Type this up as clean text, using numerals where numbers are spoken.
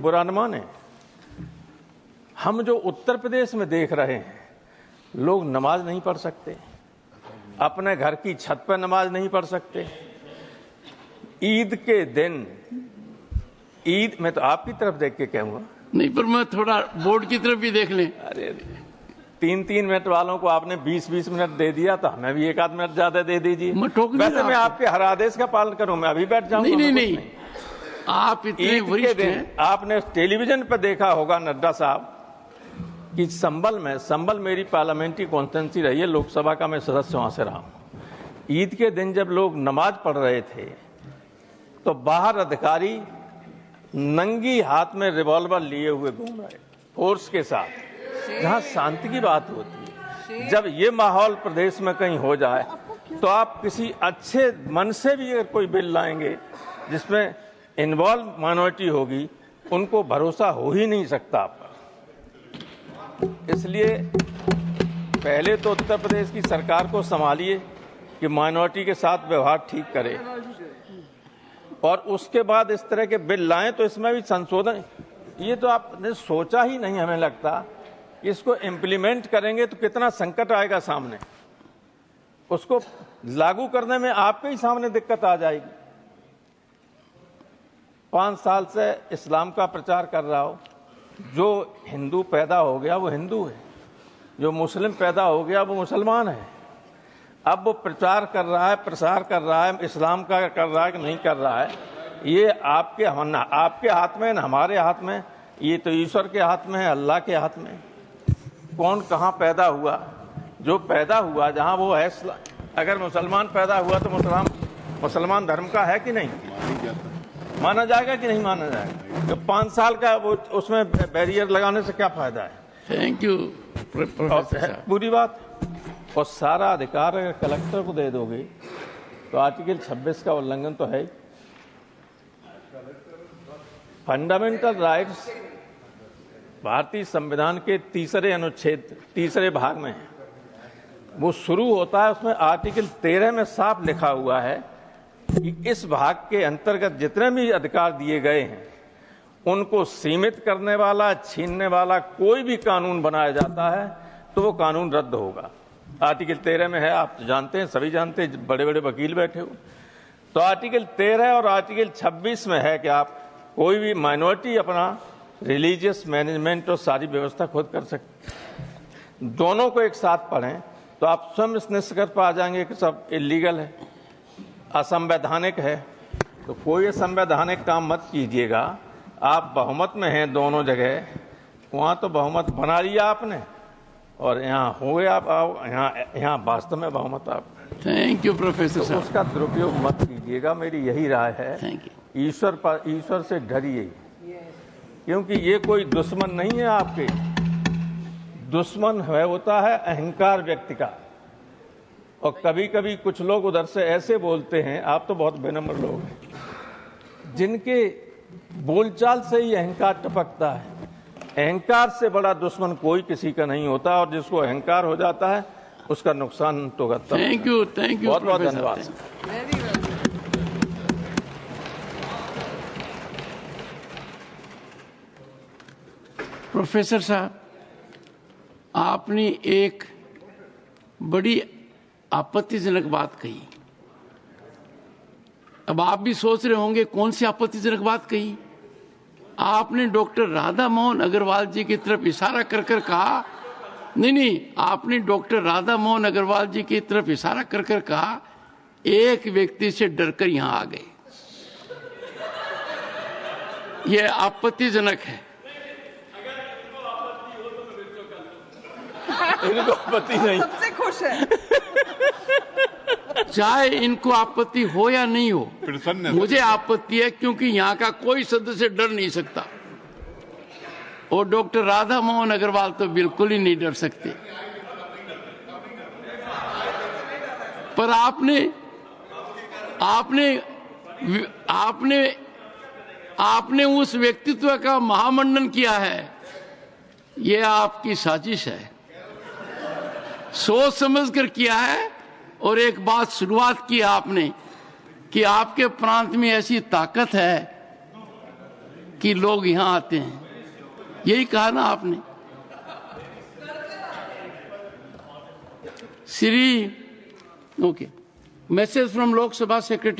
बुरा न माने, हम जो उत्तर प्रदेश में देख रहे हैं, लोग नमाज नहीं पढ़ सकते, अपने घर की छत पर नमाज नहीं पढ़ सकते। ईद के दिन, ईद में तो आपकी तरफ देख के कहूंगा नहीं, पर मैं थोड़ा बोर्ड की तरफ भी देख लें। अरे 3-3 मिनट वालों को आपने 20-20 मिनट दे दिया, तो हमें भी 1 आध मिनट ज्यादा दे दीजिए। वैसे मैं आपके हर आदेश का पालन करूं, मैं अभी बैठ जाऊंगा। नहीं, आप इतने वरिष्ठ हैं। आपने टेलीविजन पर देखा होगा नड्डा साहब कि संबल मेरी पार्लियामेंट्री कॉन्स्टिट्यूंसी रही है, लोकसभा का मैं सदस्य वहां से रहा हूं। ईद के दिन जब लोग नमाज पढ़ रहे थे तो बाहर अधिकारी नंगी हाथ में रिवॉल्वर लिए हुए घूम रहे, फोर्स के साथ, जहां शांति की बात होती है। जब ये माहौल प्रदेश में कहीं हो जाए तो आप किसी अच्छे मन से भी अगर कोई बिल लाएंगे जिसमें इन्वॉल्व माइनॉरिटी होगी, उनको भरोसा हो ही नहीं सकता आप पर। इसलिए पहले तो उत्तर प्रदेश की सरकार को संभालिए कि माइनॉरिटी के साथ व्यवहार ठीक करे, और उसके बाद इस तरह के बिल लाएं तो इसमें भी संशोधन। ये तो आपने सोचा ही नहीं, हमें लगता इसको इम्प्लीमेंट करेंगे तो कितना संकट आएगा सामने, उसको लागू करने में आपके ही सामने दिक्कत आ जाएगी। 5 साल से इस्लाम का प्रचार कर रहा हो, जो हिंदू पैदा हो गया वो हिंदू है, जो मुस्लिम पैदा हो गया वो मुसलमान है। अब वो प्रचार कर रहा है, प्रसार कर रहा है, इस्लाम का कर रहा है कि नहीं कर रहा है, ये आपके हाथ में, ना हमारे हाथ में, ये तो ईश्वर के हाथ में है, अल्लाह के हाथ में। कौन कहाँ पैदा हुआ, जो पैदा हुआ जहाँ वो है, अगर मुसलमान पैदा हुआ तो मुसलमान धर्म का है कि नहीं, माना जाएगा कि नहीं माना जाएगा। तो 5 साल का वो उसमें बैरियर लगाने से क्या फायदा है। Thank you professor. पूरी बात, और सारा अधिकार अगर कलेक्टर को दे दोगे तो आर्टिकल 26 का उल्लंघन तो है ही। फंडामेंटल राइट्स भारतीय संविधान के 3 अनुच्छेद 3 भाग में है, वो शुरू होता है, उसमें आर्टिकल 13 में साफ लिखा हुआ है कि इस भाग के अंतर्गत जितने भी अधिकार दिए गए हैं उनको सीमित करने वाला, छीनने वाला कोई भी कानून बनाया जाता है तो वो कानून रद्द होगा। आर्टिकल 13 में है, आप जानते हैं, सभी जानते हैं, बड़े बड़े वकील बैठे हो। तो आर्टिकल 13 और आर्टिकल 26 में है कि आप कोई भी माइनॉरिटी अपना रिलीजियस मैनेजमेंट और सारी व्यवस्था खुद कर सकते। दोनों को एक साथ पढ़ें तो आप स्वयं इस निष्कर्ष पर आ जाएंगे कि सब इलीगल है, असंवैधानिक है। तो कोई असंवैधानिक काम मत कीजिएगा। आप बहुमत में हैं दोनों जगह, वहाँ तो बहुमत बना लिया आपने, और यहाँ हो गए आप, यहाँ वास्तव में बहुमत आप। थैंक यू प्रोफेसर साहब। उसका दुरुपयोग मत कीजिएगा, मेरी यही राय है। Thank you. ईश्वर से डरिए, क्योंकि ये कोई दुश्मन नहीं है आपके। दुश्मन है होता है अहंकार व्यक्ति का, और कभी कभी कुछ लोग उधर से ऐसे बोलते हैं, आप तो बहुत बेनम्र लोग हैं, जिनके बोलचाल से ही अहंकार टपकता है। अहंकार से बड़ा दुश्मन कोई किसी का नहीं होता, और जिसको अहंकार हो जाता है उसका नुकसान तो करता है। थैंक यू, थैंक यू, बहुत बहुत धन्यवाद। प्रोफेसर साहब, आपने एक बड़ी आपत्तिजनक बात कही। अब आप भी सोच रहे होंगे कौन सी आपत्तिजनक बात कही। आपने डॉक्टर राधा मोहन अग्रवाल जी की तरफ इशारा कर कर कहा, नहीं, आपने डॉक्टर राधा मोहन अग्रवाल जी की तरफ इशारा कर कर कहा, एक व्यक्ति से डरकर यहां आ गए। यह आपत्तिजनक है। इनको आपत्ति नहीं, सबसे खुश है। चाहे इनको आपत्ति हो या नहीं हो, मुझे आपत्ति है, क्योंकि यहाँ का कोई सदस्य डर नहीं सकता, और डॉक्टर राधा मोहन अग्रवाल तो बिल्कुल ही नहीं डर सकते। पर आपने उस व्यक्तित्व का महामंडन किया है, यह आपकी साजिश है, सोच समझकर किया है। और एक बात शुरुआत की आपने कि आपके प्रांत में ऐसी ताकत है कि लोग यहां आते हैं, यही कहा ना आपने। Shri okay, message from Lok Sabha secretary.